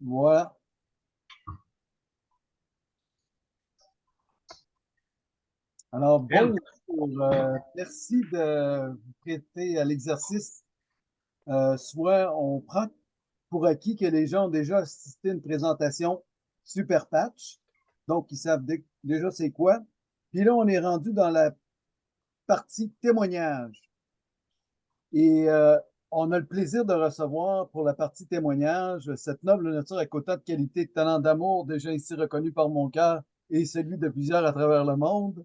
Voilà. Alors, Bien. bonjour. Merci de vous prêter à l'exercice. Soit on prend pour acquis que les gens ont déjà assisté à une présentation Super Patch, donc ils savent déjà c'est quoi. Puis là, on est rendu dans la partie témoignage. Et on a le plaisir de recevoir pour la partie témoignage cette noble nature à autant de qualité, de talent d'amour, déjà ici reconnu par mon cœur et celui de plusieurs à travers le monde.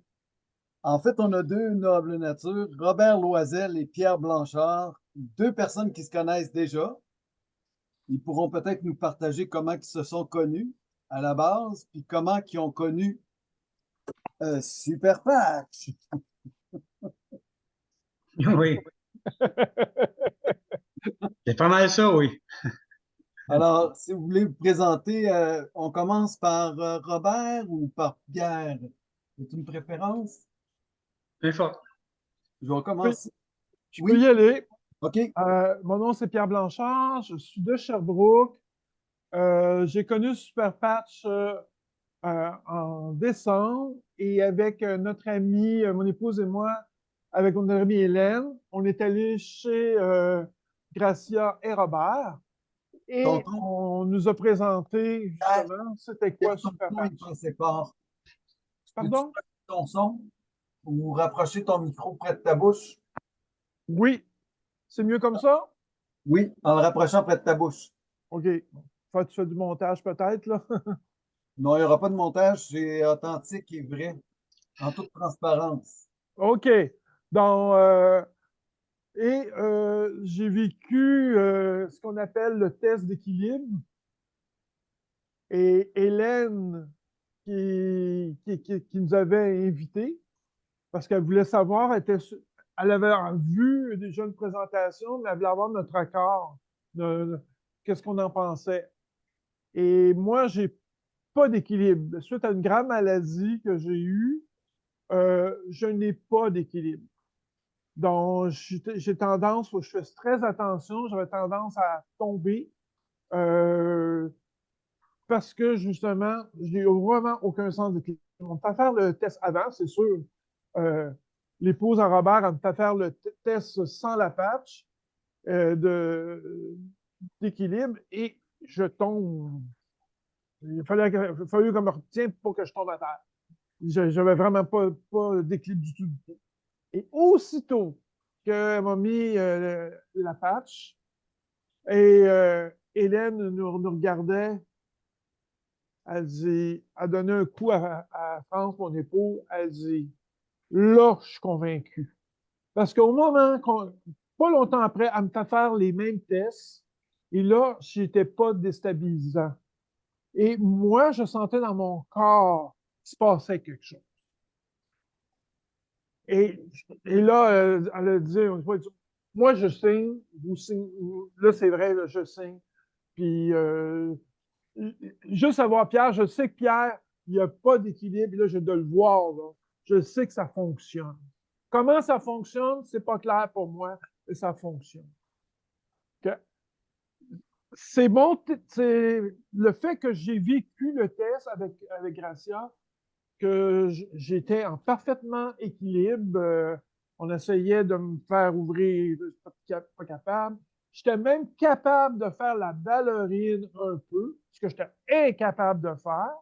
En fait, on a deux nobles natures, Robert Loisel et Pierre Blanchard, deux personnes qui se connaissent déjà. Ils pourront peut-être nous partager comment ils se sont connus à la base, puis comment ils ont connu Super Patch. Oui, c'est pas mal ça, oui. Alors, si vous voulez vous présenter, on commence par Robert ou par Pierre? C'est une préférence? Info- Je vais Oui, commencer. je peux y Oui? aller. OK. Mon nom, c'est Pierre Blanchard. Je suis de Sherbrooke. J'ai connu Super Patch en décembre et avec notre amie, mon épouse et moi, avec mon amie Hélène, on est allé chez Gracia et Robert et Tonton, on nous a présenté Pierre, justement c'était Pierre, quoi ton Super son est pas Patch. assez fort. Peux-tu Pardon? mettre ton son ou rapprocher ton micro près de ta bouche? Oui, c'est mieux comme ça? Oui, en le rapprochant près de ta bouche. OK. Faut que tu fais du montage peut-être, là. Non, il n'y aura pas de montage, c'est authentique et vrai, en toute transparence. OK. Donc, j'ai vécu ce qu'on appelle le test d'équilibre. Et Hélène, qui nous avait invités, parce qu'elle voulait savoir, elle avait vu déjà une présentation, mais elle voulait avoir notre accord, qu'est-ce qu'on en pensait. Et moi, j'ai pas d'équilibre. Suite à une grave maladie que j'ai eue, je n'ai pas d'équilibre. Donc, j'ai tendance, faut que je fasse très attention, j'avais tendance à tomber parce que justement, j'ai vraiment aucun sens d'équilibre. On me fait faire le test avant, c'est sûr. Euh, L'épouse à Robert, elle me fait faire le test sans la patch d'équilibre et je tombe. Il a fallu qu'on me retienne pour que je tombe à terre. J'avais vraiment pas d'équilibre du tout, du tout. Et aussitôt qu'elle m'a mis la patch, et Hélène nous regardait, elle donnait un coup à France, mon époux, elle dit, là, je suis convaincu. Parce qu'au moment, pas longtemps après, elle me fait faire les mêmes tests, et là, j'étais pas déstabilisant. Et moi, je sentais dans mon corps qu'il se passait quelque chose. Et, et là, elle a dit, moi, je signe, vous signez, là, c'est vrai, là, je signe. Puis, juste savoir Pierre, je sais que Pierre, il n'y a pas d'équilibre, là, je dois le voir, là. Je sais que ça fonctionne. Comment ça fonctionne, c'est pas clair pour moi, mais ça fonctionne. Que- C'est bon, c'est le fait que j'ai vécu le test avec Gracia, que j'étais en parfaitement équilibre. On essayait de me faire ouvrir, pas capable. J'étais même capable de faire la ballerine un peu, ce que j'étais incapable de faire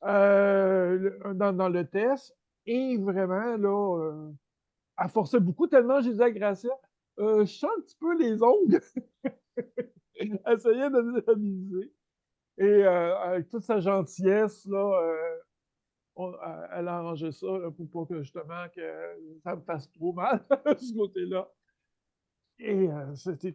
dans le test. Et vraiment, là, elle forçait beaucoup tellement, je disais à Gracia, je sens un petit peu les ongles. Elle essayait de nous amuser. Et avec toute sa gentillesse, là, elle a arrangé ça là, pour pas que justement que ça me fasse trop mal de ce côté-là. Et c'était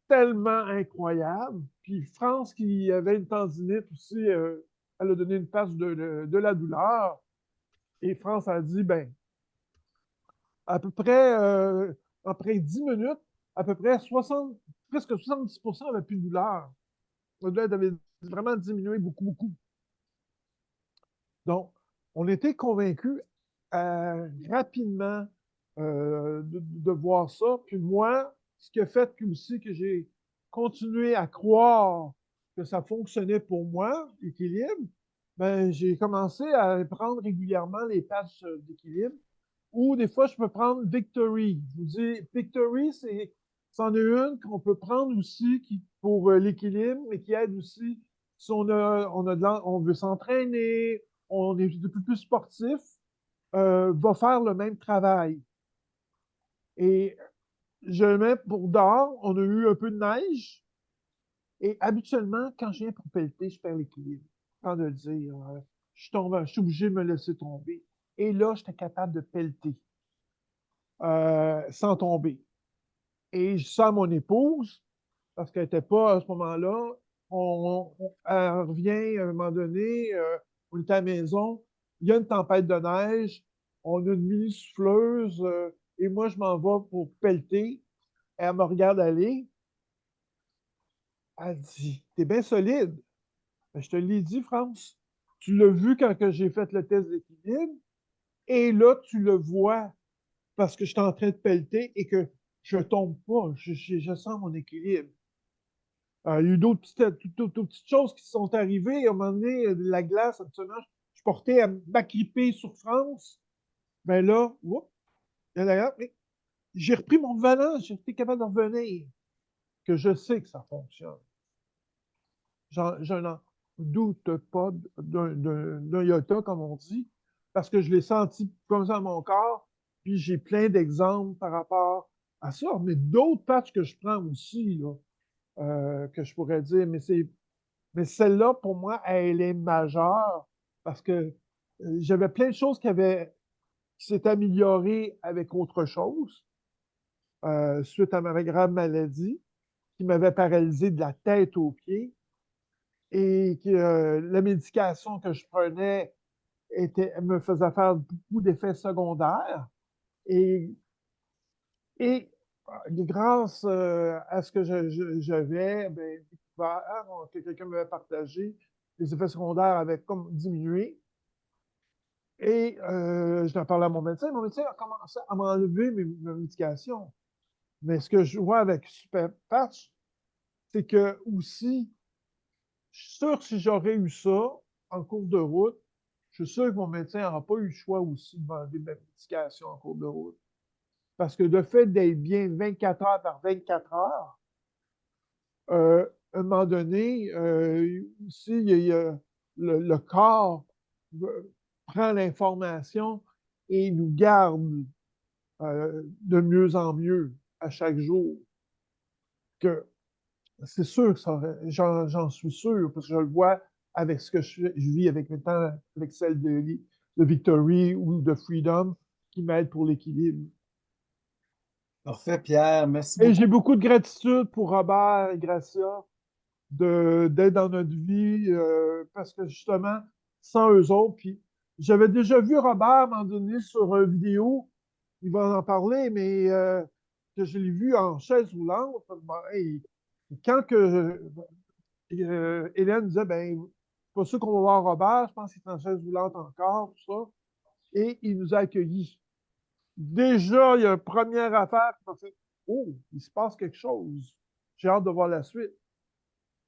tellement incroyable. Puis France, qui avait une tendinite aussi, elle a donné une passe de la douleur. Et France a dit, ben, à peu près, après 10 minutes, à peu près 60, presque 70% avait plus de douleur. La douleur avait vraiment diminué beaucoup, beaucoup. Donc, on était convaincus rapidement de voir ça. Puis moi, ce qui a fait aussi que j'ai continué à croire que ça fonctionnait pour moi, l'équilibre, ben, j'ai commencé à prendre régulièrement les patchs d'équilibre. Ou des fois, je peux prendre Victory. Je vous dis, Victory, c'en est une qu'on peut prendre aussi pour l'équilibre, mais qui aide aussi si on veut s'entraîner, on est de plus sportif, va faire le même travail. Et je le mets pour dehors, on a eu un peu de neige, et habituellement, quand je viens pour pelleter, je perds l'équilibre. Quand de le dire, je suis obligé de me laisser tomber. Et là, j'étais capable de pelleter sans tomber. Et je sens mon épouse, parce qu'elle n'était pas à ce moment-là. Elle revient à un moment donné, on est à la maison, il y a une tempête de neige, on a une mini-souffleuse, et moi, je m'en vais pour pelleter. Elle me regarde aller. Elle dit, t'es bien solide. Ben, je te l'ai dit, France. Tu l'as vu quand j'ai fait le test d'équilibre, et là, tu le vois parce que je suis en train de pelleter et que je ne tombe pas. Je sens mon équilibre. Il y a eu d'autres petites choses qui sont arrivées. À un moment donné, la glace, absolument, je portais à m'agripper sur France. Ben là, j'ai repris mon volant, j'ai été capable de revenir. Que je sais que ça fonctionne. Je n'en doute pas d'un iota, comme on dit, parce que je l'ai senti comme ça dans mon corps, puis j'ai plein d'exemples par rapport à ça. Mais d'autres patchs que je prends aussi, là, que je pourrais dire, mais celle-là, pour moi, elle est majeure parce que j'avais plein de choses qui s'étaient améliorées avec autre chose suite à ma grave maladie qui m'avait paralysé de la tête aux pieds et que la médication que je prenais me faisait faire beaucoup d'effets secondaires. Et, et grâce à ce que j'avais découvert, que quelqu'un m'avait partagé, les effets secondaires avaient comme diminué. Et je n'en parlais à mon médecin. Mon médecin a commencé à m'enlever mes médications. Mais ce que je vois avec Super Patch, c'est que aussi, je suis sûr que si j'aurais eu ça en cours de route, je suis sûr que mon médecin n'aura pas eu le choix aussi de m'enlever mes médications en cours de route. Parce que le fait d'être bien 24 heures par 24 heures, à un moment donné, aussi, le corps prend l'information et nous garde de mieux en mieux à chaque jour. Que c'est sûr que j'en suis sûr, parce que je le vois avec ce que je vis avec maintenant, avec celle de Victory ou de Freedom qui m'aide pour l'équilibre. Parfait, Pierre. Merci Et beaucoup. j'ai beaucoup de gratitude pour Robert et Gracia d'être dans notre vie parce que justement, sans eux autres, puis j'avais déjà vu Robert à un moment donné sur une vidéo, il va en parler, mais que je l'ai vu en chaise roulante. Et quand Hélène disait, ben, c'est pas sûr qu'on va voir Robert, je pense qu'il est en chaise roulante encore, tout ça, et il nous a accueillis. Déjà, il y a une première affaire qui m'a fait, oh, il se passe quelque chose. J'ai hâte de voir la suite.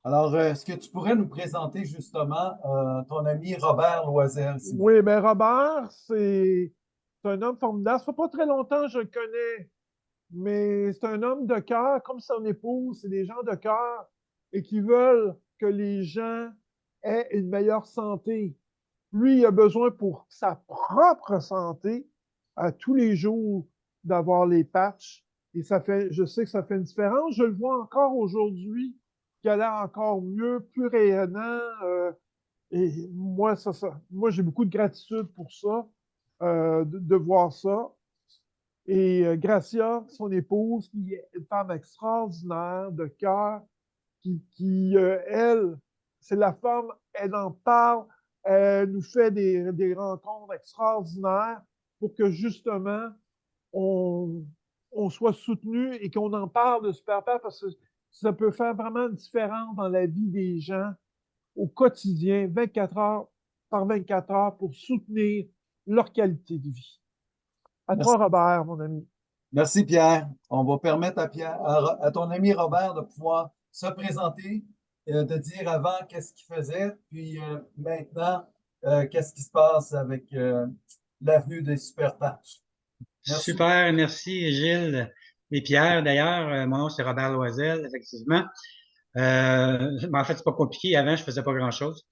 Alors, est-ce que tu pourrais nous présenter justement ton ami Robert Loisel, s'il vous plaît? Oui, ben Robert, c'est un homme formidable. Ça fait pas très longtemps que je le connais, mais c'est un homme de cœur, comme son épouse, c'est des gens de cœur et qui veulent que les gens aient une meilleure santé. Lui, il a besoin pour sa propre santé à tous les jours d'avoir les patchs. Et je sais que ça fait une différence. Je le vois encore aujourd'hui, qu'il a l'air encore mieux, plus rayonnant. Et moi, j'ai beaucoup de gratitude pour ça, de voir ça. Et Gracia, son épouse, qui est une femme extraordinaire, de cœur, elle, c'est la femme, elle en parle, elle nous fait des rencontres extraordinaires pour que justement, on, on soit soutenu et qu'on en parle de Super Père parce que ça peut faire vraiment une différence dans la vie des gens au quotidien, 24 heures par 24 heures pour soutenir leur qualité de vie. À toi, Merci. Robert, mon ami. Merci, Pierre. On va permettre à ton ami Robert de pouvoir se présenter de dire avant qu'est-ce qu'il faisait, puis maintenant, qu'est-ce qui se passe avec l'avenue des super patchs. Merci. Super, merci Gilles et Pierre d'ailleurs. Mon nom c'est Robert Loisel, effectivement. Mais en fait, c'est pas compliqué. Avant, je faisais pas grand-chose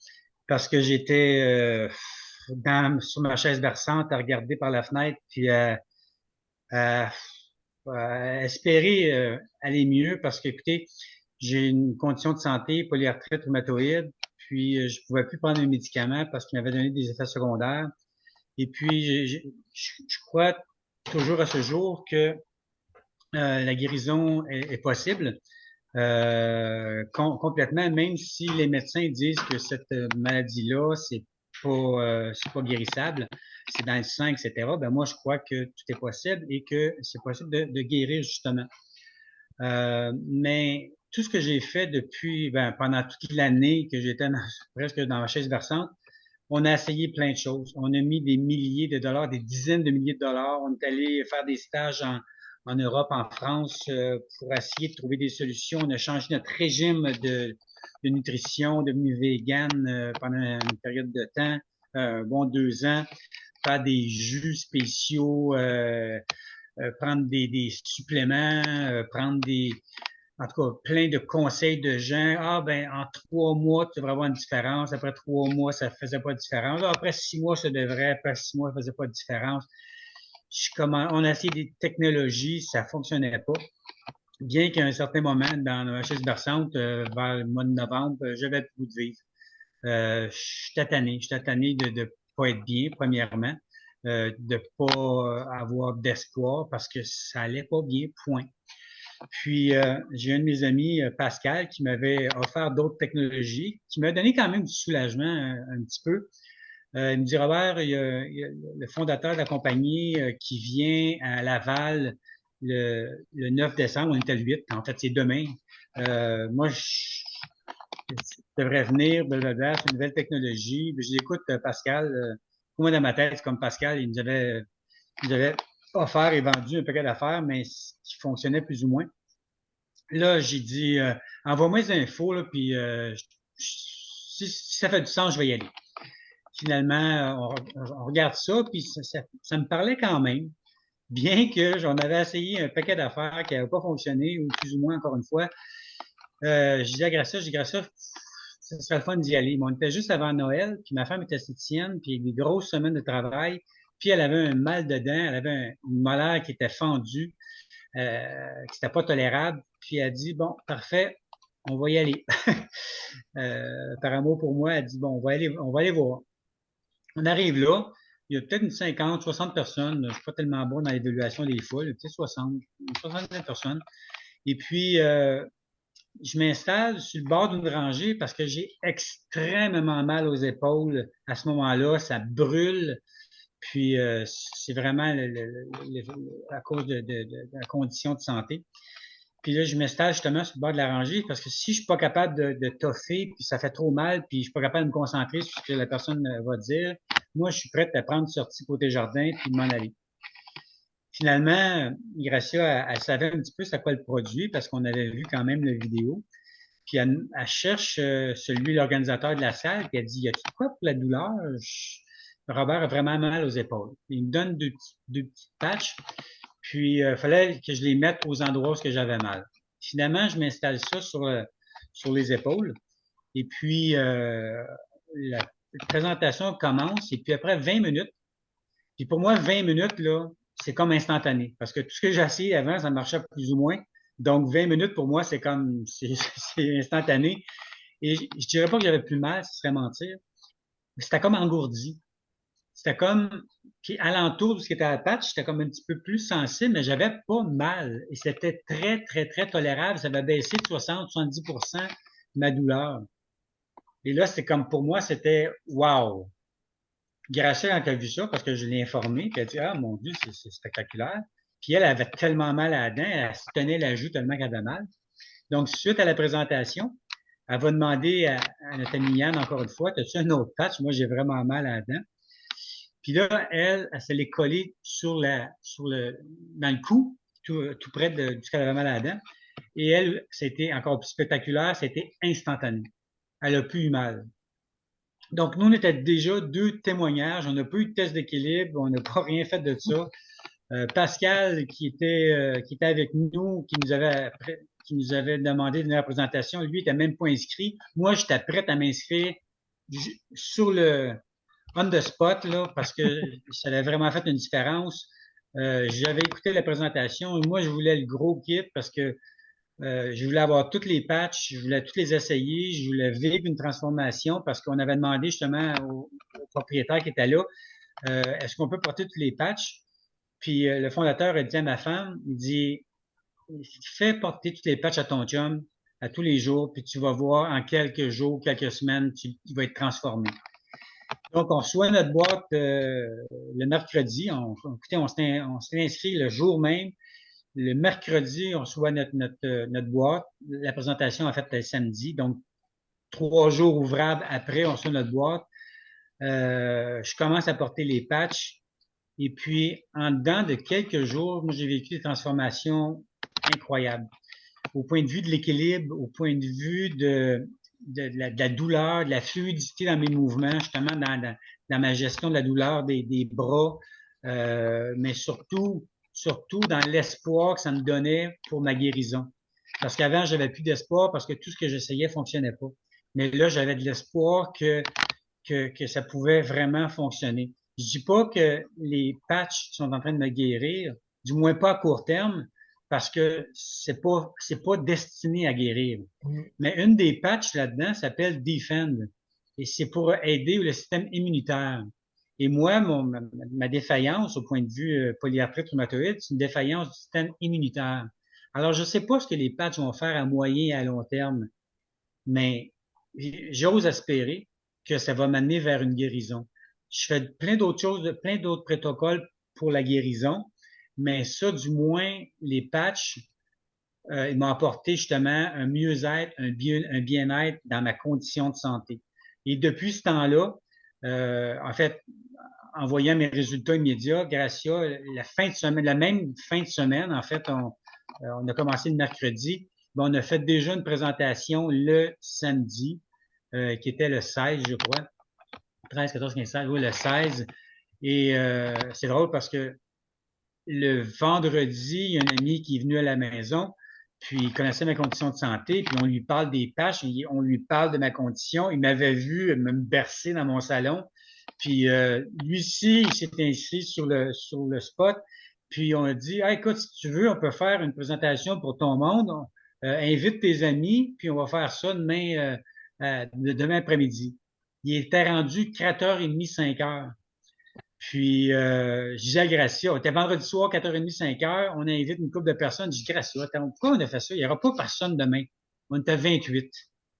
parce que j'étais sur ma chaise berçante à regarder par la fenêtre puis à- à espérer aller mieux parce que, écoutez, j'ai une condition de santé, polyarthrite rhumatoïde, puis je pouvais plus prendre mes médicaments parce qu'ils m'avaient donné des effets secondaires. Et puis, je crois toujours à ce jour que la guérison est possible complètement, même si les médecins disent que cette maladie-là, c'est pas guérissable, c'est dans le sang, etc. Ben moi, je crois que tout est possible et que c'est possible de guérir justement. Mais tout ce que j'ai fait depuis, ben, pendant toute l'année que j'étais presque dans ma chaise berçante, on a essayé plein de choses. On a mis des milliers de dollars, des dizaines de milliers de dollars. On est allé faire des stages en Europe, en France, pour essayer de trouver des solutions. On a changé notre régime de nutrition, devenu vegan pendant une période de temps, bon 2 ans, faire des jus spéciaux, prendre des suppléments, prendre en tout cas, plein de conseils de gens. Ah, ben, en 3 mois, tu devrais avoir une différence. Après 3 mois, ça faisait pas de différence. Ah, après 6 mois, ça devrait. Après 6 mois, ça faisait pas de différence. On a essayé des technologies, ça fonctionnait pas. Bien qu'à un certain moment, dans la chaise berçante, vers le mois de novembre, j'avais plus de vivre. Je suis tanné de pas être bien, premièrement, de pas avoir d'espoir parce que ça allait pas bien, point. Puis, j'ai un de mes amis, Pascal, qui m'avait offert d'autres technologies, qui m'a donné quand même du soulagement un petit peu. Il me dit, Robert, il y a le fondateur de la compagnie qui vient à Laval le 9 décembre, on est à le 8, en fait, c'est demain. Moi, je devrais venir, blablabla, c'est une nouvelle technologie. Puis je dis, écoute, Pascal, moi dans ma tête, c'est comme Pascal, il nous avait offert et vendu un paquet d'affaires, mais qui fonctionnait plus ou moins. Là, j'ai dit, envoie-moi les infos, là, puis si ça fait du sens, je vais y aller. Finalement, on regarde ça, puis ça me parlait quand même, bien que j'en avais essayé un paquet d'affaires qui n'avaient pas fonctionné, ou plus ou moins, encore une fois. Je disais à Gracia, ça serait le fun d'y aller. Mais on était juste avant Noël, puis ma femme était esthéticienne, puis des grosses semaines de travail, puis elle avait un mal dedans, elle avait une molaire qui était fendue, qui n'était pas tolérable, puis elle a dit, bon, parfait, on va y aller. Par amour pour moi, elle dit, bon, on va aller voir. On arrive là, il y a peut-être une 50, 60 personnes, je ne suis pas tellement bon dans l'évaluation des foules, peut-être 60, une soixantaine de personnes. Et puis, je m'installe sur le bord d'une rangée parce que j'ai extrêmement mal aux épaules à ce moment-là. Ça brûle. Puis, c'est vraiment à cause de la condition de santé. Puis là, je m'installe justement sur le bord de la rangée parce que si je suis pas capable de toffer, puis ça fait trop mal, puis je suis pas capable de me concentrer sur ce que la personne va dire, moi, je suis prête à prendre une sortie côté jardin puis de m'en aller. Finalement, Gracia, elle savait un petit peu c'est quoi le produit parce qu'on avait vu quand même la vidéo. Puis elle cherche l'organisateur de la salle, puis elle dit, y a-t-il quoi pour la douleur? Robert a vraiment mal aux épaules. Il me donne deux petits patchs, puis il fallait que je les mette aux endroits où j'avais mal. Finalement, je m'installe ça sur les épaules, et puis la présentation commence, et puis après 20 minutes, puis pour moi, 20 minutes, là, c'est comme instantané. Parce que tout ce que j'ai essayé avant, ça marchait plus ou moins. Donc, 20 minutes, pour moi, c'est comme, c'est instantané. Et je dirais pas que j'avais plus mal, ce serait mentir. Mais c'était comme engourdi. C'était comme, puis alentour de ce qui était à la patte, j'étais comme un petit peu plus sensible, mais j'avais pas mal. Et c'était très, très, très tolérable. Ça avait baissé de 60-70% ma douleur. Et là, c'était comme, pour moi, c'était wow. Gracia, quand elle a vu ça, parce que je l'ai informée, puis elle a dit, ah, mon Dieu, c'est spectaculaire. Puis elle avait tellement mal à la dent, elle se tenait la joue tellement qu'elle avait mal. Donc, suite à la présentation, elle va demander à notre amie Yann, encore une fois, as-tu un autre patch? Moi, j'ai vraiment mal à la dent. Puis là, elle se l'est collée dans le cou, tout près de, du qu'elle avait mal à la dent. Et elle, c'était encore plus spectaculaire, c'était instantané. Elle a plus eu mal. Donc, nous, on était déjà 2 témoignages. On n'a pas eu de test d'équilibre, on n'a pas rien fait de ça. Pascal, qui était avec nous, qui nous avait demandé de venir à la présentation, lui, était même pas inscrit. Moi, j'étais prête à m'inscrire sur le on the spot, là, parce que ça avait vraiment fait une différence. J'avais écouté la présentation et moi, je voulais le gros kit parce que je voulais avoir toutes les patchs, je voulais toutes les essayer, je voulais vivre une transformation parce qu'on avait demandé justement au propriétaire qui était là, est-ce qu'on peut porter tous les patchs? Puis le fondateur a dit à ma femme, il dit, fais porter tous les patchs à ton chum à tous les jours, puis tu vas voir en quelques jours, quelques semaines, il va être transformé. Donc, on reçoit notre boîte le mercredi. Écoutez, on s'est inscrit le jour même. Le mercredi, on reçoit notre boîte. La présentation, en fait, le samedi. Donc, 3 jours ouvrables après, on reçoit notre boîte. Je commence à porter les patchs. Et puis, en dedans de quelques jours, moi, j'ai vécu des transformations incroyables. Au point de vue de l'équilibre, au point de vue de la douleur, de la fluidité dans mes mouvements, justement dans ma gestion de la douleur des bras, mais surtout dans l'espoir que ça me donnait pour ma guérison. Parce qu'avant, j'avais plus d'espoir parce que tout ce que j'essayais fonctionnait pas. Mais là, j'avais de l'espoir que ça pouvait vraiment fonctionner. Je dis pas que les patchs sont en train de me guérir, du moins pas à court terme, parce que c'est pas destiné à guérir. Mais une des patchs là-dedans s'appelle Defend et c'est pour aider le système immunitaire. Et moi, ma défaillance au point de vue polyarthrite rhumatoïde, c'est une défaillance du système immunitaire. Alors, je sais pas ce que les patchs vont faire à moyen et à long terme, mais j'ose espérer que ça va m'amener vers une guérison. Je fais plein d'autres choses, plein d'autres protocoles pour la guérison, mais ça, du moins, les patchs, ils m'ont apporté justement un mieux-être, un bien-être dans ma condition de santé. Et depuis ce temps-là, en fait, en voyant mes résultats immédiats, Gracia, la même fin de semaine, en fait, on a commencé le mercredi, on a fait déjà une présentation le samedi, qui était le 16, je crois. 13, 14, 15, 16, oui, le 16. Et c'est drôle parce que le vendredi, il y a un ami qui est venu à la maison, puis il connaissait mes conditions de santé, puis on lui parle des patchs, on lui parle de ma condition. Il m'avait vu me bercer dans mon salon, puis lui aussi, il s'est inscrit sur le spot, puis on a dit, ah, écoute, si tu veux, on peut faire une présentation pour ton monde, invite tes amis, puis on va faire ça demain après-midi. Il était rendu 4h30, 5h. Puis, je disais à Gracia, on était vendredi soir, 4h30, 5h, on invite une couple de personnes. Je dis, Gracia, pourquoi on a fait ça? Il n'y aura pas personne demain. On était 28.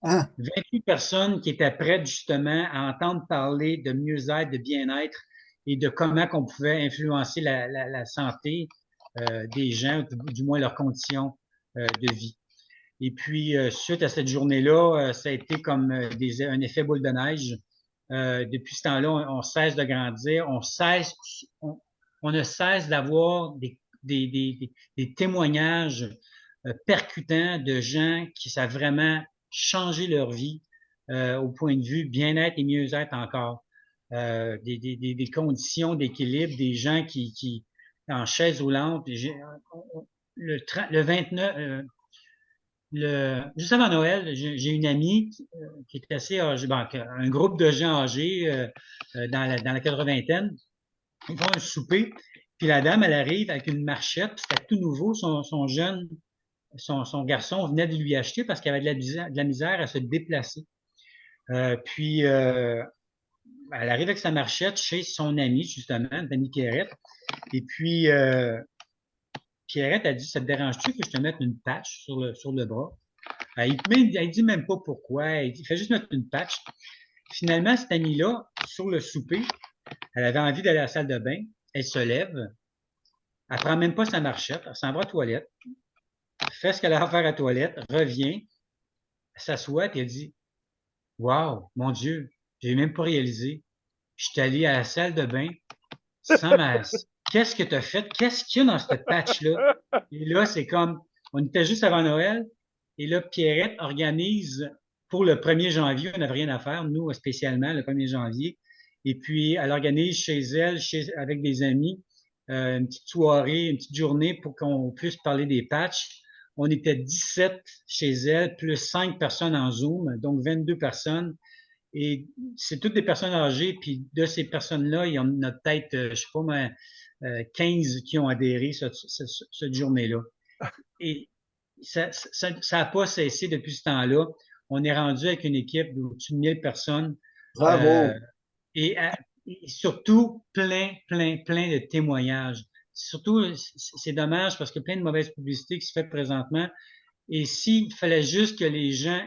Ah, 28 personnes qui étaient prêtes justement à entendre parler de mieux-être, de bien-être et de comment qu'on pouvait influencer la santé des gens, du moins leurs conditions de vie. Et puis, suite à cette journée-là, ça a été comme un effet boule de neige. Depuis ce temps-là, on cesse de grandir, on ne cesse d'avoir des témoignages percutants de gens qui savent vraiment changer leur vie au point de vue bien-être et mieux-être encore. Des conditions d'équilibre, des gens qui en chaise roulante. Le 29, juste avant Noël, j'ai une amie qui est assez âgée, un groupe de gens âgés dans la 80aine. Ils font un souper, puis la dame, elle arrive avec une marchette, puis c'était tout nouveau, son garçon venait de lui acheter parce qu'il avait de la misère à se déplacer. Puis, elle arrive avec sa marchette chez son amie, justement, Dani Pierrette. Et puis, Pierrette a dit, ça te dérange-tu que je te mette une patch sur le bras? Elle dit même pas pourquoi. Il fait juste mettre une patch. Finalement, cette amie-là, sur le souper, elle avait envie d'aller à la salle de bain. Elle se lève. Elle prend même pas sa marchette. Elle s'en va à la toilette. Fait ce qu'elle a à faire à la toilette. Revient. S'assoit et elle dit, wow, mon Dieu, j'ai même pas réalisé. Je suis allé à la salle de bain sans ma... Qu'est-ce que tu as fait? Qu'est-ce qu'il y a dans cette patch-là? Et là, c'est comme, On était juste avant Noël. Et là, Pierrette organise pour le 1er janvier, on n'avait rien à faire, nous spécialement, le 1er janvier. Et puis, elle organise chez elle, avec des amis, une petite soirée, une petite journée pour qu'on puisse parler des patchs. On était 17 chez elle, plus 5 personnes en Zoom, donc 22 personnes. Et c'est toutes des personnes âgées, puis de ces personnes-là, il y en a peut-être, je sais pas, mais, 15 qui ont adhéré cette journée-là. Et ça a pas cessé depuis ce temps-là. On est rendu avec une équipe d'au-dessus de 1000 personnes. Bravo! Et, et surtout, plein de témoignages. Surtout, c'est dommage parce que plein de mauvaise publicité qui se fait présentement. Et s'il fallait juste que les gens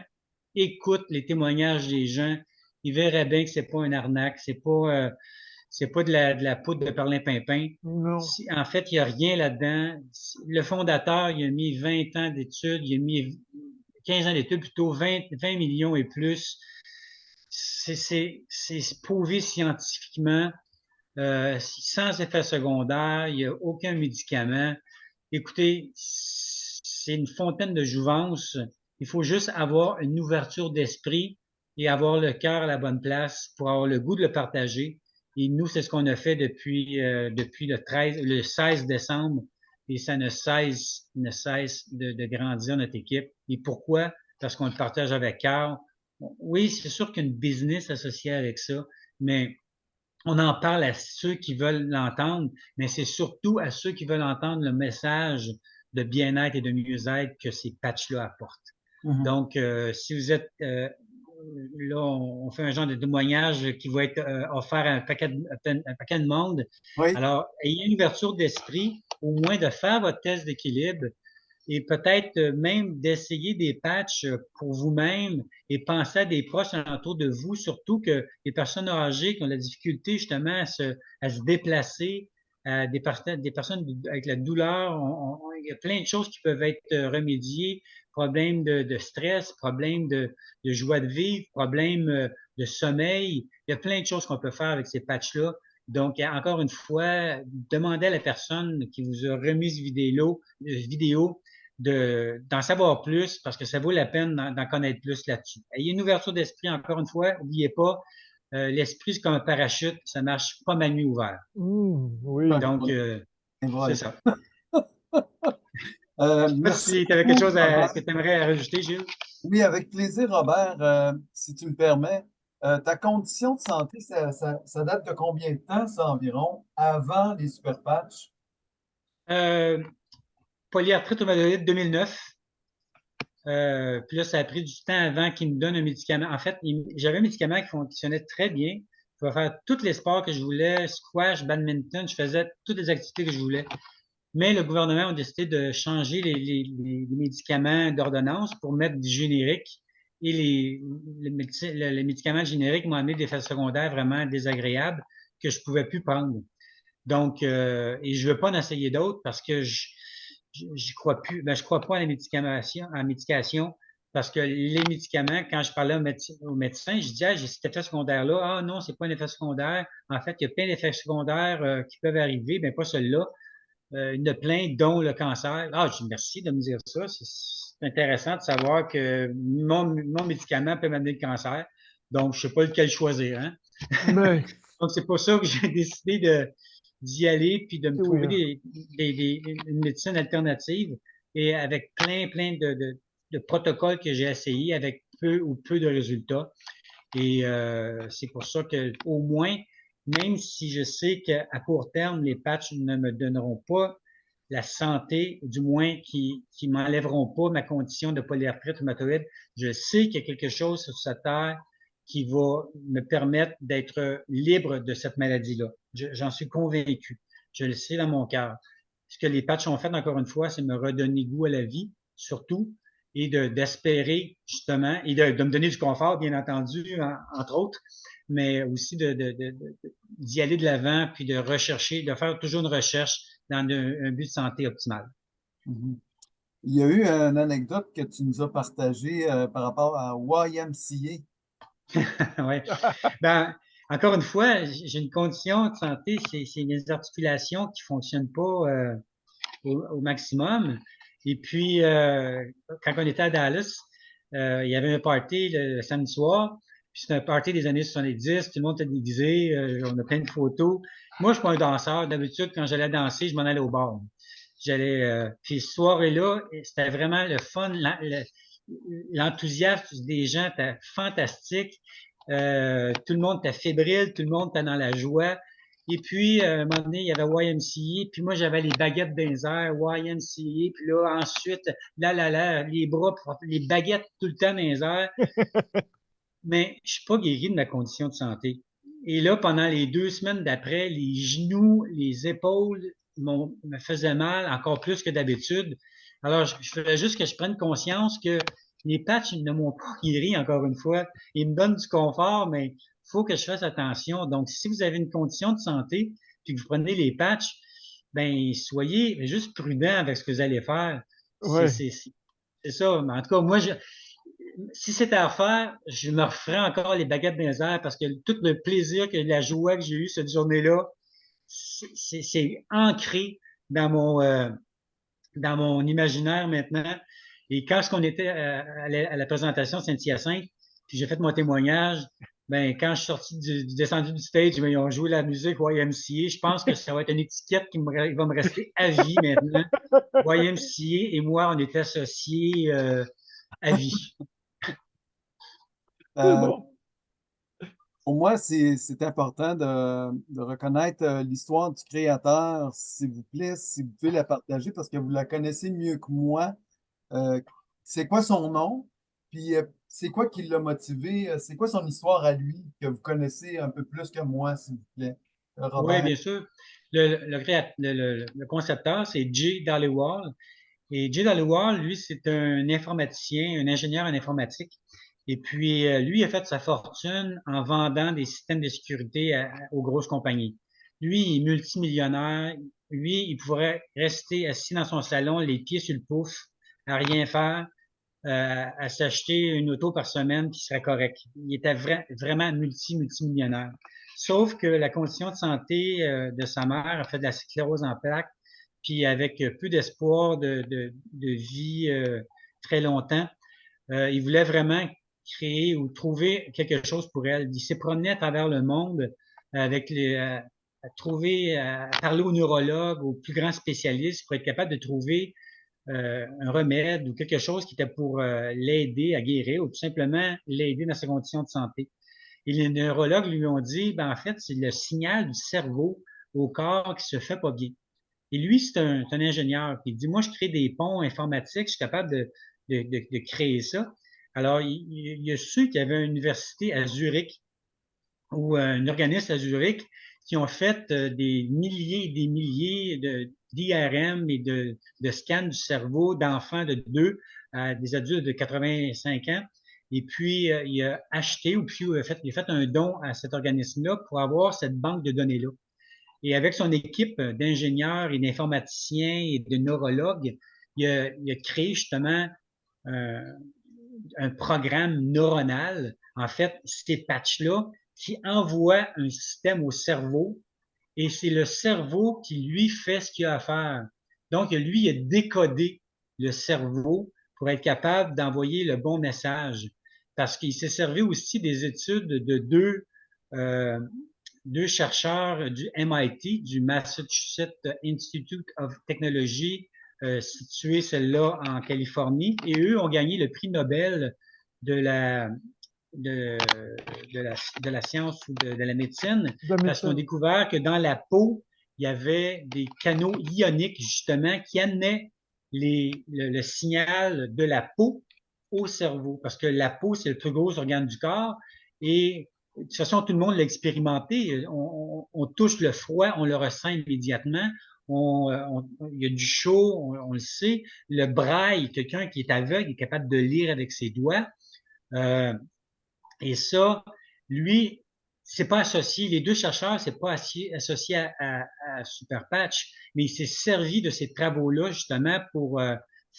écoutent les témoignages des gens, ils verraient bien que c'est pas une arnaque, c'est pas de la poudre de perlimpinpin. Non. En fait, il n'y a rien là-dedans. Le fondateur, il a mis 20 ans d'études, il a mis 15 ans d'études, plutôt 20 millions et plus. C'est prouvé scientifiquement, sans effet secondaire, il n'y a aucun médicament. Écoutez, c'est une fontaine de jouvence. Il faut juste avoir une ouverture d'esprit et avoir le cœur à la bonne place pour avoir le goût de le partager. Et nous, c'est ce qu'on a fait depuis le 16 décembre, et ça ne cesse de grandir notre équipe. Et pourquoi? Parce qu'on le partage avec cœur. Oui, c'est sûr qu'il y a une business associée avec ça, mais on en parle à ceux qui veulent l'entendre, mais c'est surtout à ceux qui veulent entendre le message de bien-être et de mieux-être que ces patchs-là apportent. Mhm. Donc, si vous êtes là, on fait un genre de témoignage qui va être offert à un paquet de monde. Oui. Alors, ayez une ouverture d'esprit, au moins de faire votre test d'équilibre et peut-être même d'essayer des patchs pour vous-même et penser à des proches autour de vous, surtout que les personnes âgées qui ont la difficulté justement à se déplacer, des personnes avec la douleur, il y a plein de choses qui peuvent être remédiées, problèmes de stress, problèmes de joie de vivre, problèmes de sommeil. Il y a plein de choses qu'on peut faire avec ces patchs-là. Donc, encore une fois, demandez à la personne qui vous a remis ce vidéo d'en savoir plus parce que ça vaut la peine d'en connaître plus là-dessus. Ayez une ouverture d'esprit, encore une fois, n'oubliez pas, l'esprit c'est comme un parachute, ça marche pas mal mieux ouvert. Oui. Donc, Et c'est voilà. ça. Euh, Je sais pas merci si tu avais quelque beaucoup, chose Robert. que tu aimerais rajouter, Gilles. Oui, avec plaisir, Robert. Si tu me permets, ta condition de santé, ça date de combien de temps, ça, environ, avant les super patchs? Euh, Polyarthrite rhumatoïde 2009. Puis là, ça a pris du temps avant qu'il me donne un médicament. En fait, j'avais un médicament qui fonctionnait très bien. Je pouvais faire tous les sports que je voulais, squash, badminton, je faisais toutes les activités que je voulais. Mais le gouvernement a décidé de changer les médicaments d'ordonnance pour mettre du générique. Et les médicaments génériques m'ont amené des effets secondaires vraiment désagréables que je pouvais plus prendre. Donc, et je veux pas en essayer d'autres parce que j'y crois plus. Ben, je crois pas à la médication parce que les médicaments, quand je parlais au médecin, je disais, ah, j'ai cet effet secondaire-là. Ah non, c'est pas un effet secondaire. En fait, il y a plein d'effets secondaires qui peuvent arriver, mais pas celui-là. Il y en a plein, dont le cancer. Ah, je dis merci de me dire ça. C'est intéressant de savoir que mon médicament peut m'amener le cancer. Donc, je sais pas lequel choisir, hein. Mais, Donc, c'est pour ça que j'ai décidé d'y aller puis de me oui, trouver hein. une médecine alternative et avec plein de protocoles que j'ai essayés avec peu de résultats. Et c'est pour ça que, au moins, même si je sais qu'à court terme, les patchs ne me donneront pas la santé, du moins qui m'enlèveront pas ma condition de polyarthrite rhumatoïde, je sais qu'il y a quelque chose sur cette terre qui va me permettre d'être libre de cette maladie-là. J'en suis convaincu. Je le sais dans mon cœur. Ce que les patchs ont fait, encore une fois, c'est me redonner goût à la vie, surtout, et d'espérer, justement, et de me donner du confort, bien entendu, entre autres, mais aussi d'y aller de l'avant, puis de rechercher, de faire toujours une recherche dans un but de santé optimal. Mhm. Il y a eu une anecdote que tu nous as partagée par rapport à YMCA. Ouais. Ben, encore une fois, j'ai une condition de santé, c'est mes articulations qui fonctionnent pas au maximum. Et puis, quand on était à Dallas, il y avait un party le samedi soir. Puis c'était un party des années 70. Tout le monde était déguisé. On a plein de photos. Moi, je suis pas un danseur. D'habitude, quand j'allais danser, je m'en allais au bar. Puis ce soir-là, c'était vraiment le fun. L'enthousiasme des gens était fantastique. Tout le monde était fébrile. Tout le monde était dans la joie. Et puis, à un moment donné, il y avait YMCA, puis moi, j'avais les baguettes dans les airs, YMCA, puis là, ensuite, les bras, les baguettes tout le temps dans les airs. Mais je suis pas guéri de ma condition de santé. Et là, pendant les 2 semaines d'après, les genoux, les épaules me faisaient mal encore plus que d'habitude. Alors, je voulais juste que je prenne conscience que les patchs ne m'ont pas guéri encore une fois. Ils me donnent du confort, mais il faut que je fasse attention. Donc, si vous avez une condition de santé, puis que vous prenez les patchs, ben, soyez juste prudent avec ce que vous allez faire. Ouais. C'est ça. Mais en tout cas, moi, si c'était à refaire, je me referais encore les baguettes dans les airs parce que tout le plaisir, la joie que j'ai eue cette journée-là, c'est ancré dans mon imaginaire maintenant. Et quand on était à la présentation de Saint-Hyacinthe, puis j'ai fait mon témoignage, ben quand je suis sorti descendu du stage, ben, ils ont joué la musique YMCA. Je pense que ça va être une étiquette qui va me rester à vie maintenant. YMCA et moi, on est associés à vie. C'est Euh, bon. Pour moi, c'est important de reconnaître l'histoire du créateur, s'il vous plaît, si vous pouvez la partager parce que vous la connaissez mieux que moi. Euh, c'est quoi son nom? Puis c'est quoi qui l'a motivé? C'est quoi son histoire à lui que vous connaissez un peu plus que moi, s'il vous plaît? Oui, Robert. bien sûr. Le concepteur, c'est Jay Dhaliwal. Et Jay Dhaliwal, lui, c'est un informaticien, un ingénieur en informatique. Et puis, lui, il a fait sa fortune en vendant des systèmes de sécurité aux grosses compagnies. Lui, il est multimillionnaire. Lui, il pourrait rester assis dans son salon, les pieds sur le pouf, à rien faire, à s'acheter une auto par semaine qui serait correct. Il était vraiment multimillionnaire. Sauf que la condition de santé de sa mère a fait de la sclérose en plaques, puis avec peu d'espoir de vie très longtemps, il voulait vraiment créer ou trouver quelque chose pour elle. Il s'est promené à travers le monde avec à trouver, à parler aux neurologues, aux plus grands spécialistes pour être capable de trouver un remède ou quelque chose qui était pour l'aider à guérir ou tout simplement l'aider dans ses conditions de santé. Et les neurologues lui ont dit, ben, en fait, c'est le signal du cerveau au corps qui se fait pas bien. Et lui, c'est un ingénieur. Puis il dit, moi, je crée des ponts informatiques, je suis capable de créer ça. Alors, il a su qu'il y avait une université à Zurich ou un organisme à Zurich qui ont fait des milliers et des milliers d'IRM et de scans du cerveau d'enfants de 2 à des adultes de 85 ans. Et puis, il a acheté ou puis il a fait un don à cet organisme-là pour avoir cette banque de données-là. Et avec son équipe d'ingénieurs et d'informaticiens et de neurologues, il a créé justement euh, un programme neuronal, en fait, ces patchs-là, qui envoient un système au cerveau et c'est le cerveau qui, lui, fait ce qu'il a à faire. Donc, lui, il a décodé le cerveau pour être capable d'envoyer le bon message. Parce qu'il s'est servi aussi des études de euh, deux chercheurs du MIT, du Massachusetts Institute of Technology, situé celle-là en Californie, et eux ont gagné le prix Nobel de la, de, de la science ou de la médecine parce qu'ils ont découvert que dans la peau, il y avait des canaux ioniques justement qui amenaient le signal de la peau au cerveau parce que la peau, c'est le plus gros organe du corps et de toute façon, tout le monde l'a expérimenté. On touche le froid, on le ressent immédiatement. Il y a du chaud, on le sait. Le braille, quelqu'un qui est aveugle est capable de lire avec ses doigts. Et ça, lui, c'est pas associé. Les deux chercheurs, c'est pas associé à Superpatch, mais il s'est servi de ces travaux-là justement pour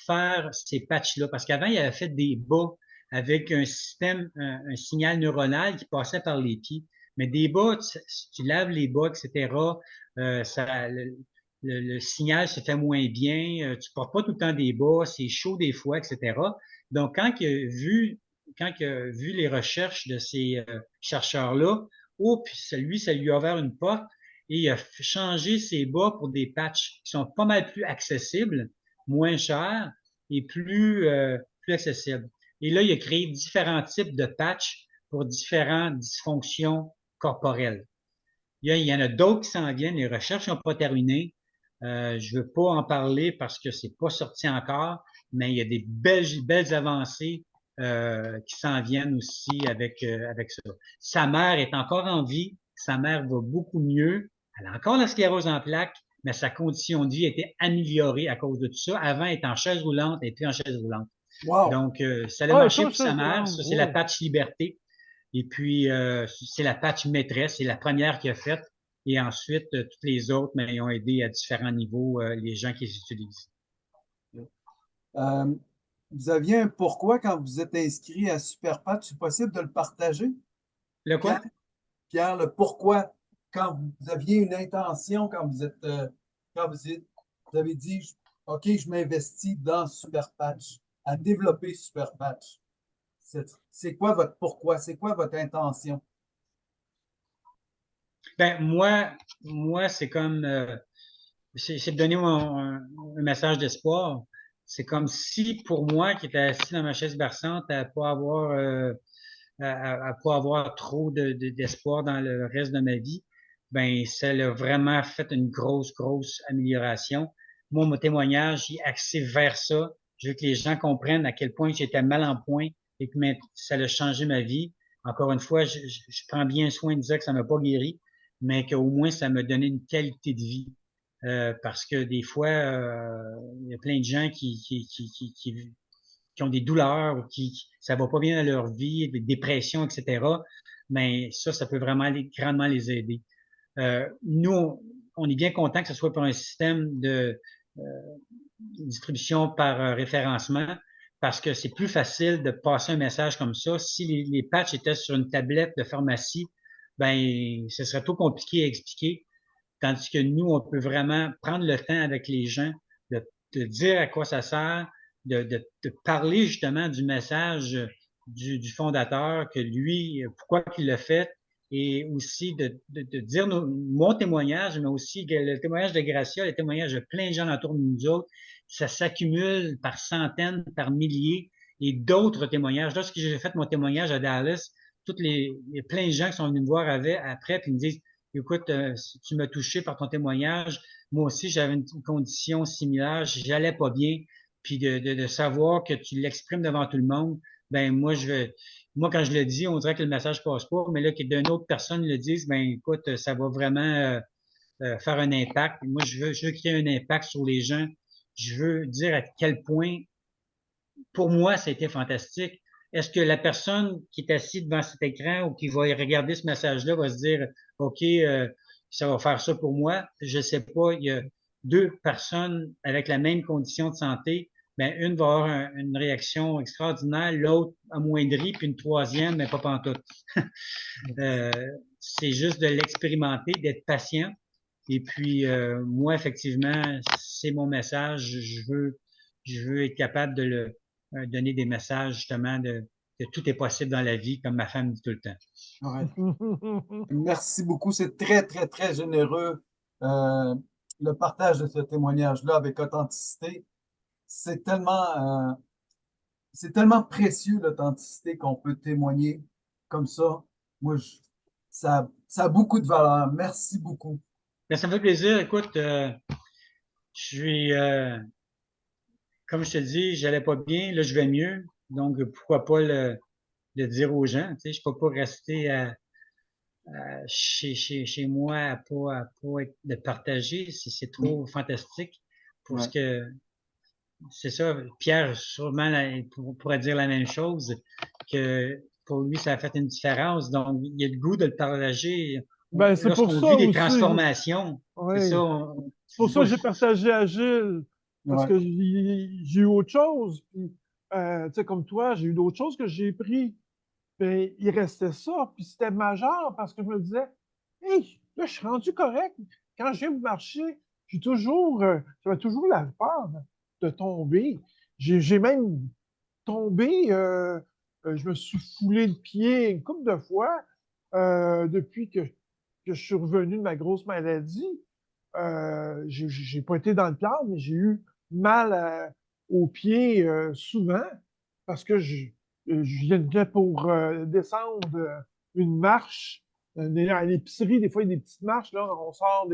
faire ces patchs-là. Parce qu'avant, il avait fait des bas avec un système, un signal neuronal qui passait par les pieds. Mais des bas, tu laves les bas, etc. Ça, le signal se fait moins bien, tu portes pas tout le temps des bas, c'est chaud des fois, etc. Donc, quand il a vu les recherches de ces chercheurs-là, oh, puis ça lui a ouvert une porte et il a changé ses bas pour des patchs qui sont pas mal plus accessibles, moins chers et plus accessibles. Et là, il a créé différents types de patchs pour différentes dysfonctions corporelles. Il y en a d'autres qui s'en viennent, les recherches n'ont pas terminé. Je veux pas en parler parce que c'est pas sorti encore, mais il y a des belles avancées qui s'en viennent aussi avec ça. Sa mère est encore en vie, sa mère va beaucoup mieux. Elle a encore la sclérose en plaques, mais sa condition de vie a été améliorée à cause de tout ça. Avant, elle était en chaise roulante, elle était en chaise roulante. Wow! Donc, ça a Ah, marché toi, pour sa mère. Ça, c'est la wow. patch Liberté. Et puis, c'est la patch maîtresse, c'est la première qu'il a faite. Et ensuite, toutes les autres, mais ils ont aidé à différents niveaux les gens qui les utilisent. Euh, Vous aviez un pourquoi quand vous êtes inscrit à Superpatch? C'est possible de le partager? Le Pierre, quoi? Pierre, le pourquoi, quand vous aviez une intention, quand vous avez dit, OK, je m'investis dans Superpatch, à développer Superpatch. C'est quoi votre pourquoi? C'est quoi votre intention? Ben, moi, c'est comme, c'est de donner un message d'espoir. C'est comme si, pour moi, qui était assis dans ma chaise berçante, à pas avoir trop d'espoir dans le reste de ma vie, ben ça a vraiment fait une grosse amélioration. Moi, mon témoignage est axé vers ça. Je veux que les gens comprennent à quel point j'étais mal en point et que ça a changé ma vie. Encore une fois, je prends bien soin de dire que ça m'a pas guéri, mais qu'au moins ça m'a donné une qualité de vie. Parce que des fois, il y a plein de gens qui ont des douleurs, ça va pas bien dans leur vie, des dépressions, etc. Mais ça peut vraiment grandement les aider. Nous, on est bien content que ce soit pour un système de distribution par référencement parce que c'est plus facile de passer un message comme ça. Si les patchs étaient sur une tablette de pharmacie, ben, ce serait trop compliqué à expliquer. Tandis que nous, on peut vraiment prendre le temps avec les gens de dire à quoi ça sert, de parler justement du message du fondateur, que lui, pourquoi il l'a fait, et aussi de dire mon témoignage, mais aussi le témoignage de Gracia, le témoignage de plein de gens autour de nous autres, ça s'accumule par centaines, par milliers, et d'autres témoignages. Lorsque j'ai fait mon témoignage à Dallas, il y a plein de gens qui sont venus me voir après, puis ils me disent, écoute, tu m'as touché par ton témoignage. Moi aussi, j'avais une condition similaire, j'allais pas bien. Puis de savoir que tu l'exprimes devant tout le monde, ben moi quand je le dis, on dirait que le message passe pas, mais là que d'une autre personne le dise, ben écoute, ça va vraiment faire un impact. Moi, je veux créer un impact sur les gens. Je veux dire à quel point pour moi, ça a été fantastique. Est-ce que la personne qui est assise devant cet écran ou qui va regarder ce message-là va se dire, OK, ça va faire ça pour moi? Je sais pas. Il y a deux personnes avec la même condition de santé. Ben, une va avoir une réaction extraordinaire, l'autre amoindrie, puis une troisième, mais pas pantoute. euh, c'est juste de l'expérimenter, d'être patient. Et puis, moi, effectivement, c'est mon message. Je veux être capable de le donner des messages, justement, de tout est possible dans la vie, comme ma femme dit tout le temps. Ouais. Merci beaucoup. C'est très généreux. Euh, le partage de ce témoignage-là avec authenticité. C'est tellement, c'est tellement précieux, l'authenticité, qu'on peut témoigner comme ça. Moi, ça a beaucoup de valeur. Merci beaucoup. Mais ça me fait plaisir. Écoute, je suis, comme je te dis, j'allais pas bien. Là, je vais mieux. Donc, pourquoi pas le dire aux gens. Tu sais, je peux pas rester chez moi à pas être, de partager. C'est Mm. trop fantastique pour ce Ouais. que c'est ça. Pierre, sûrement, pourrait dire la même chose, que pour lui, ça a fait une différence. Donc, il y a le goût de le partager. Ben, c'est pour Lorsqu'on ça vit des aussi. transformations, c'est ça. Oui. C'est pour ça que j'ai partagé à Gilles, parce Ouais. que j'ai eu autre chose. Puis, tu sais, comme toi, j'ai eu d'autres choses que j'ai pris. Puis, il restait ça. Puis, c'était majeur parce que je me disais, hey, là, je suis rendu correct. Quand je viens de marcher, j'avais toujours la peur de tomber. J'ai même tombé, je me suis foulé le pied une couple de fois depuis que je suis revenu de ma grosse maladie. J'ai pas été dans le cadre, mais j'ai eu mal aux pieds souvent parce que je viens pour descendre une marche à l'épicerie. Des fois, il y a des petites marches, là, on sort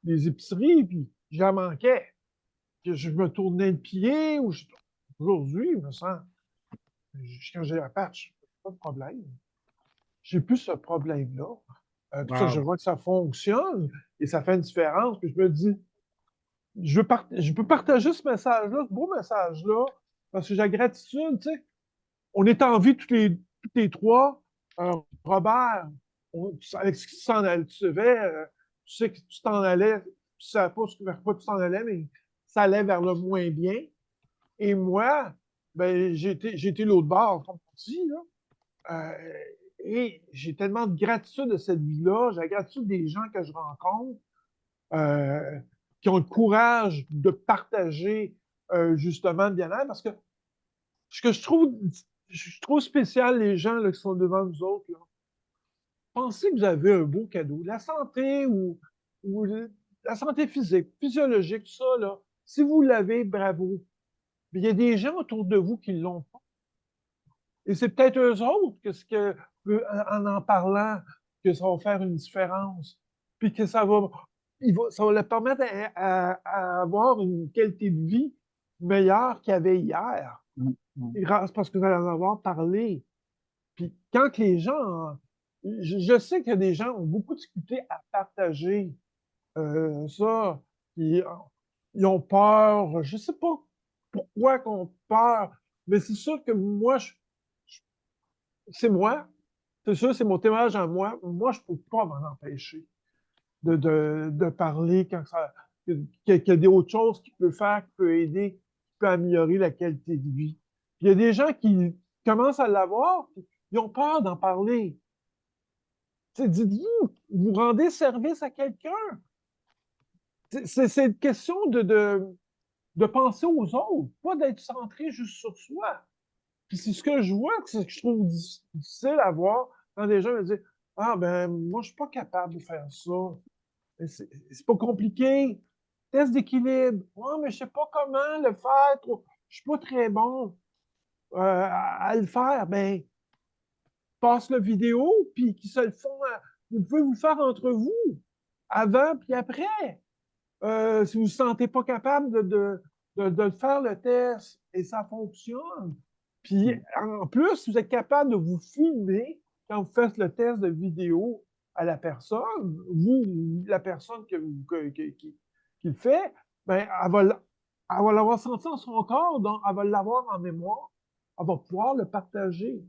des épiceries, puis je la manquais. Que je me tournais le pied ou aujourd'hui, je me sens. Quand j'ai la patch, pas de problème. J'ai plus ce problème-là. Puis ça, je Wow. vois que ça fonctionne et ça fait une différence. Puis je me dis, je peux partager ce message-là, ce beau message-là, parce que j'ai la gratitude, tu sais. On est en vie tous les trois. Robert, avec ce qui s'en allait, tu savais, tu sais que tu t'en allais, tu ne savais pas vers quoi tu t'en allais, mais ça allait vers le moins bien. Et moi, ben, j'ai été l'autre bord, comme on dit, là. Euh, et j'ai tellement de gratitude de cette vie-là. J'ai la gratitude des gens que je rencontre euh, qui ont le courage de partager justement le bien-être. Parce que ce que je trouve spécial, les gens là, qui sont devant nous autres, là, pensez que vous avez un beau cadeau. La santé ou la santé physique, physiologique, tout ça, là, si vous l'avez, bravo. Mais il y a des gens autour de vous qui l'ont pas. Et c'est peut-être eux autres en parlant, que ça va faire une différence. Puis que ça va leur permettre à avoir une qualité de vie meilleure qu'il y avait hier. Mm, mm. Grâce parce que vous allez en avoir parlé. Puis quand les gens, je sais qu'il y a des gens qui ont beaucoup de difficulté à partager ça. Ils, ils ont peur. Je ne sais pas pourquoi qu'on a peur, mais c'est sûr que moi, c'est moi. C'est sûr, c'est mon témoignage en moi. Moi, je ne peux pas m'en empêcher de parler quand qu'il y a des autres choses qui peut faire, qui peut aider, qui peut améliorer la qualité de vie. Puis il y a des gens qui commencent à l'avoir, puis ils ont peur d'en parler. Dites-vous, vous rendez service à quelqu'un. C'est une question de penser aux autres, pas d'être centré juste sur soi. Puis c'est ce que je vois, c'est ce que je trouve difficile à voir quand des gens me disent ah ben moi je suis pas capable de faire ça. C'est pas compliqué. Test d'équilibre. Ouais, mais je sais pas comment le faire. Je suis pas très bon à le faire. Ben, passe le vidéo, puis qui se le font. Vous pouvez vous le faire entre vous, avant puis après. Si vous ne vous sentez pas capable de faire le test et ça fonctionne. Puis en plus, vous êtes capable de vous filmer quand vous faites le test de vidéo à la personne, vous, la personne qui le fait, ben, elle va l'avoir senti dans son corps, donc elle va l'avoir en mémoire, elle va pouvoir le partager.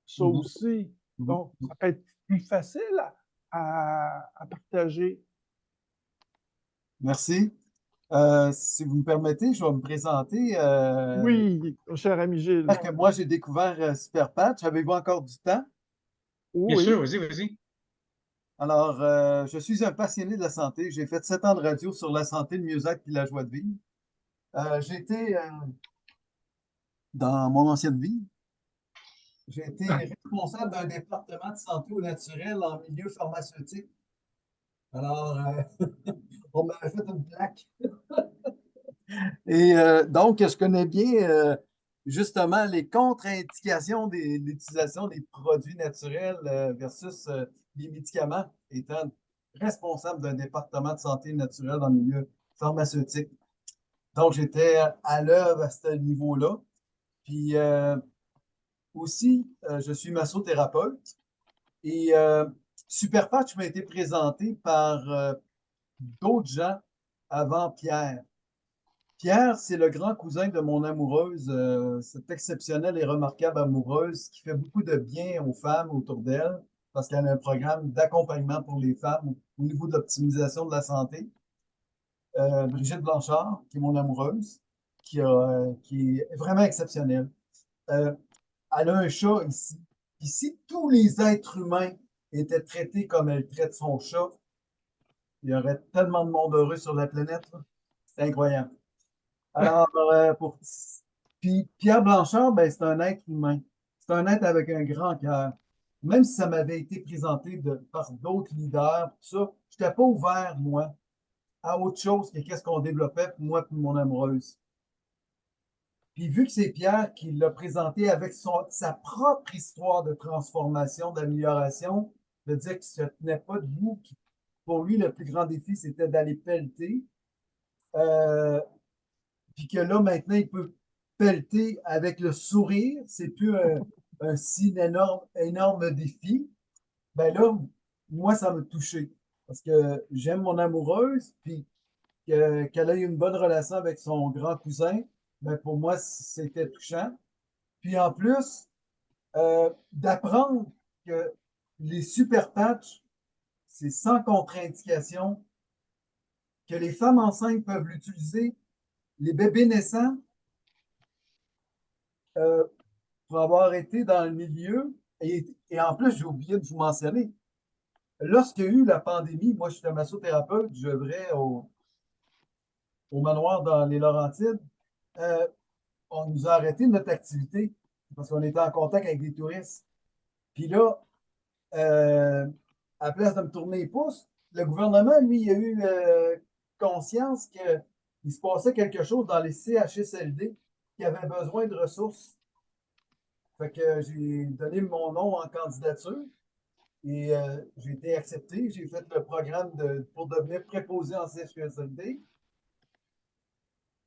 Ça Mhm, aussi. mhm, Donc, mhm. ça peut être plus facile à partager. Merci. Si vous me permettez, je vais me présenter. Oui, mon cher ami Gilles. Que moi, j'ai découvert Super Patch. Avez-vous encore du temps? Bien sûr, Oui, vas-y, vas-y. Alors, je suis un passionné de la santé. J'ai fait 7 ans de radio sur la santé, le mieux-être et la joie de vivre. J'ai été, dans mon ancienne vie, j'ai été responsable d'un département de santé au naturel en milieu pharmaceutique. Alors, on m'avait fait une plaque. Et donc, je connais bien justement les contre-indications de l'utilisation des produits naturels versus les médicaments, étant responsable d'un département de santé naturelle dans le milieu pharmaceutique. Donc, j'étais à l'œuvre à ce niveau-là. Puis aussi, je suis massothérapeute et Superpatch m'a été présenté par d'autres gens avant Pierre. Pierre, c'est le grand cousin de mon amoureuse, cette exceptionnelle et remarquable amoureuse qui fait beaucoup de bien aux femmes autour d'elle parce qu'elle a un programme d'accompagnement pour les femmes au niveau de l'optimisation de la santé. Brigitte Blanchard, qui est mon amoureuse, qui est vraiment exceptionnelle. Euh, Elle a un chat ici. Puis si tous les êtres humains étaient traités comme elle traite son chat, Il y aurait tellement de monde heureux sur la planète. C'est incroyable. Alors, puis Pierre Blanchard, ben, c'est un être humain. C'est un être avec un grand cœur. Même si ça m'avait été présenté par d'autres leaders, tout ça, je n'étais pas ouvert, moi, à autre chose que qu'est-ce qu'on développait, pour moi et mon amoureuse. Puis vu que c'est Pierre qui l'a présenté avec sa propre histoire de transformation, d'amélioration, de dire qu'il ne se tenait pas debout, pour lui, le plus grand défi, c'était d'aller pelleter. Euh, Puis que là, maintenant, il peut pelleter avec le sourire. C'est plus un si énorme défi. Ben là, moi, ça m'a touché. Parce que j'aime mon amoureuse, puis qu'elle ait une bonne relation avec son grand cousin, ben pour moi, c'était touchant. Puis en plus, d'apprendre que les super patchs, c'est sans contre-indication, que les femmes enceintes peuvent l'utiliser, les bébés naissants, euh, pour avoir été dans le milieu. Et en plus, j'ai oublié de vous mentionner, lorsqu'il y a eu la pandémie, moi, je suis un massothérapeute, je œuvrais au manoir dans les Laurentides. euh, on nous a arrêté notre activité parce qu'on était en contact avec des touristes. Puis là, euh, à la place de me tourner les pouces, le gouvernement, lui, il a eu conscience qu'il se passait quelque chose dans les CHSLD qui avaient besoin de ressources. Fait que j'ai donné mon nom en candidature et j'ai été accepté. J'ai fait le programme pour devenir préposé en CHSLD.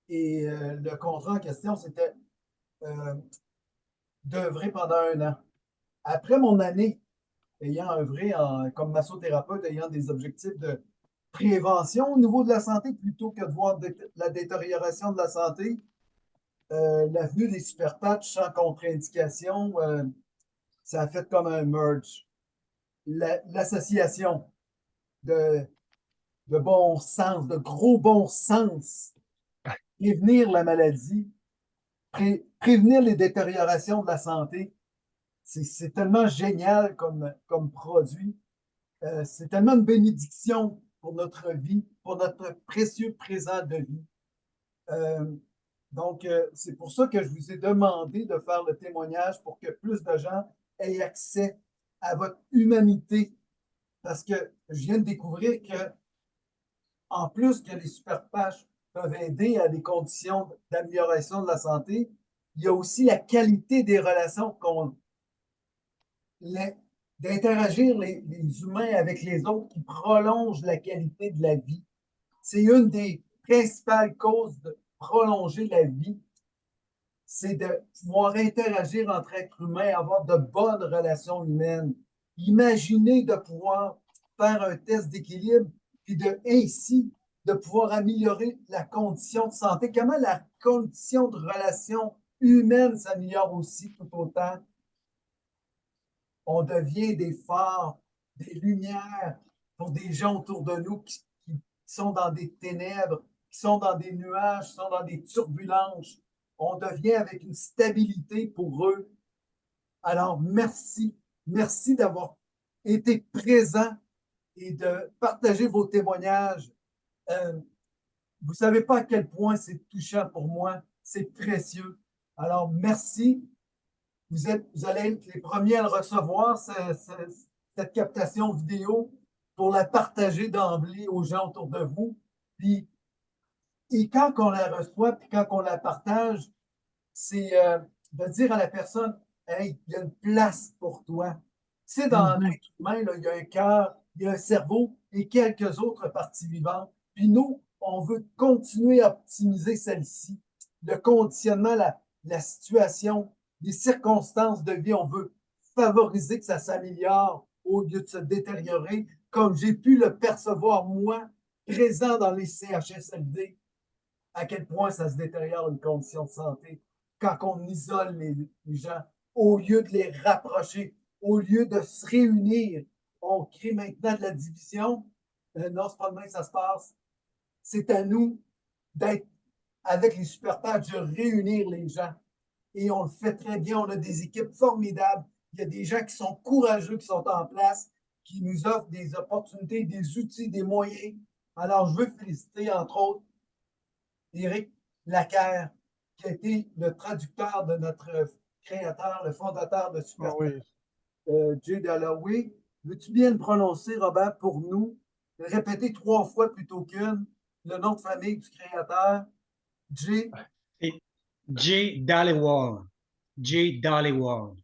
Et le contrat en question, c'était euh, d'œuvrer pendant 1 an. Après mon année, ayant œuvré comme massothérapeute, ayant des objectifs de prévention au niveau de la santé, plutôt que de voir la détérioration de la santé, l'avenue des super patchs sans contre-indication, ça a fait comme un merge. L'association de, de bon sens, de gros bon sens, prévenir la maladie, prévenir les détériorations de la santé, c'est tellement génial comme produit. C'est tellement une bénédiction pour notre vie, pour notre précieux présent de vie. Euh, donc, c'est pour ça que je vous ai demandé de faire le témoignage pour que plus de gens aient accès à votre humanité. Parce que je viens de découvrir que, en plus que les super patchs peuvent aider à des conditions d'amélioration de la santé, il y a aussi la qualité des relations d'interagir les humains avec les autres qui prolongent la qualité de la vie. C'est une des principales causes de prolonger la vie, c'est de pouvoir interagir entre êtres humains, avoir de bonnes relations humaines. Imaginez de pouvoir faire un test d'équilibre, puis ainsi de pouvoir améliorer la condition de santé. Comment la condition de relation humaine s'améliore aussi tout autant. On devient des phares, des lumières pour des gens autour de nous qui sont dans des ténèbres, qui sont dans des nuages, qui sont dans des turbulences. On devient avec une stabilité pour eux. Alors, merci. Merci d'avoir été présent et de partager vos témoignages. Euh, vous ne savez pas à quel point c'est touchant pour moi. C'est précieux. Alors, merci. Vous allez être les premiers à le recevoir, cette captation vidéo, pour la partager d'emblée aux gens autour de vous. Puis, et quand on la reçoit, puis quand on la partage, c'est de dire à la personne, hey, il y a une place pour toi. C'est dans l'être humain, là, il y a un cœur, il y a un cerveau et quelques autres parties vivantes. Puis nous, on veut continuer à optimiser celle-ci. Le conditionnement, la situation, les circonstances de vie, on veut favoriser que ça s'améliore au lieu de se détériorer, comme j'ai pu le percevoir, moi, présent dans les CHSLD, à quel point ça se détériore une condition de santé quand on isole les gens, au lieu de les rapprocher, au lieu de se réunir. On crée maintenant de la division. Non, c'est pas demain que ça se passe. C'est à nous d'être avec les super patchs, de réunir les gens. Et on le fait très bien. On a des équipes formidables. Il y a des gens qui sont courageux, qui sont en place. qui nous offre des opportunités, des outils, des moyens. Alors, je veux féliciter, entre autres, Éric Laquer, qui a été le traducteur de notre créateur, le fondateur de Ah Super oui. Jay Dalloway. Veux-tu bien le prononcer, Robert, pour nous? Répéter 3 fois plutôt qu'une, le nom de famille du créateur, Jay. Et Jay Dhaliwal. Jay Dhaliwal.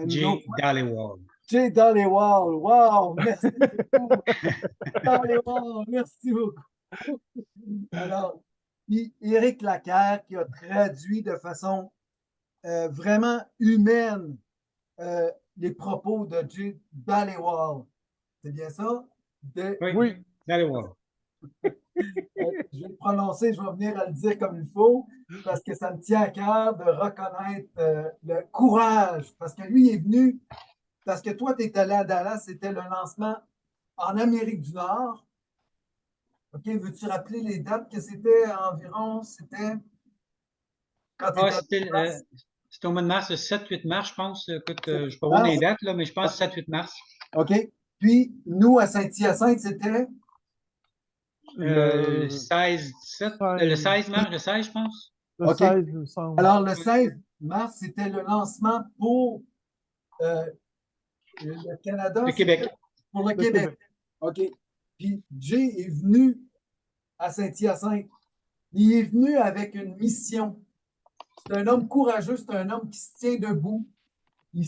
Jay Dhaliwal. Jay Dhaliwal. Wow, merci beaucoup. Dhaliwal, merci beaucoup. Alors, puis Éric Laquer qui a traduit de façon vraiment humaine les propos de Jay Dhaliwal. C'est bien ça? Oui, Dhaliwal. Je vais le prononcer, je vais venir à le dire comme il faut, parce que ça me tient à cœur de reconnaître le courage. Parce que lui est venu, parce que toi, tu es allé à Dallas, c'était le lancement en Amérique du Nord. OK, veux-tu rappeler les dates que c'était environ? C'était quand tu étais à c'était au mois de mars, le 7-8 mars, je pense. Écoute, je ne sais pas Dallas? les dates, là, mais je pense 7-8 mars. OK. Puis, nous, à Saint-Hyacinthe, c'était? Le 16, 17, le 16 mars, le 16, je pense. Le OK. 16, il me semble. Alors, le 16 mars, c'était le lancement pour le Canada. Le Québec. Pour le Québec. OK. Puis, Jay est venu à Saint-Hyacinthe. Il est venu avec une mission. C'est un homme courageux, c'est un homme qui se tient debout. Il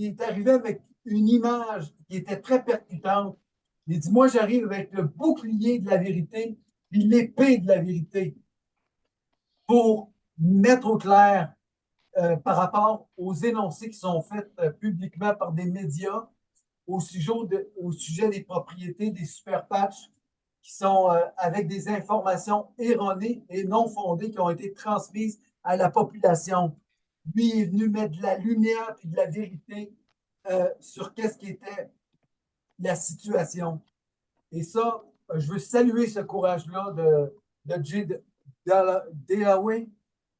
est arrivé avec une image qui était très percutante. Il dit, moi, j'arrive avec le bouclier de la vérité puis l'épée de la vérité pour mettre au clair par rapport aux énoncés qui sont faits publiquement par des médias au sujet des propriétés des super patchs qui sont avec des informations erronées et non fondées qui ont été transmises à la population. Lui est venu mettre de la lumière et de la vérité sur qu'est-ce qui était la situation. Et ça, je veux saluer ce courage-là de Jay Dalloway.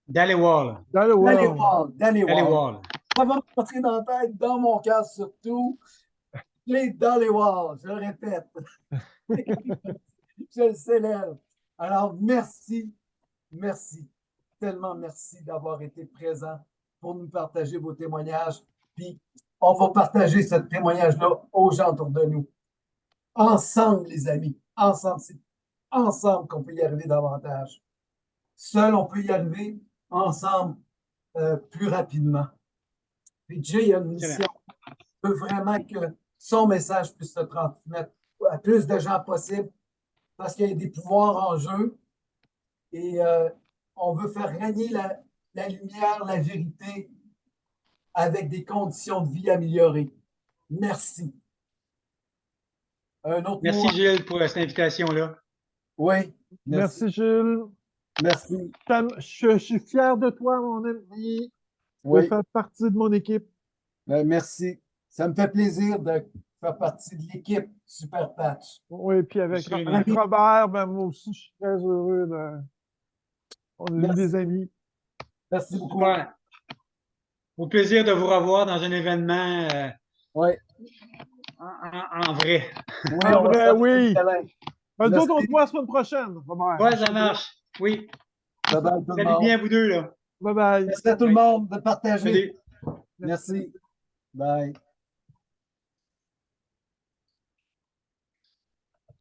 Dhaliwal. Dhaliwal. Ça va rentrer dans la tête, dans mon cœur surtout. Jay Dhaliwal, je le répète. Je le célèbre. Alors, merci, tellement merci d'avoir été présent pour nous partager vos témoignages. Puis, on va partager ce témoignage-là aux gens autour de nous. Ensemble, les amis, ensemble, c'est ensemble qu'on peut y arriver davantage. Seul, on peut y arriver, ensemble, plus rapidement. Puis Jay a une mission. Il veut vraiment que son message puisse se transmettre à plus de gens possible parce qu'il y a des pouvoirs en jeu et on veut faire régner la lumière, la vérité avec des conditions de vie améliorées. Merci. Un autre Merci, mot? Gilles, pour cette invitation-là. Oui. Merci, Gilles. Merci. Je suis fier de toi, mon ami, de faire partie de mon équipe. Merci. Ça me fait plaisir de faire partie de l'équipe Super Patch. Oui, puis avec Robert, ben, moi aussi, je suis très heureux de. On est des amis. Merci beaucoup. Super. Au plaisir de vous revoir dans un événement en vrai. Oui, en vrai, oui. Nous autres, on se voit la semaine prochaine, Robert. Oui, ça marche. Oui. Bye-bye, tout le Salut monde. bien, vous deux, là. Bye-bye. Merci à tout le monde de partager. Salut. Merci. Bye.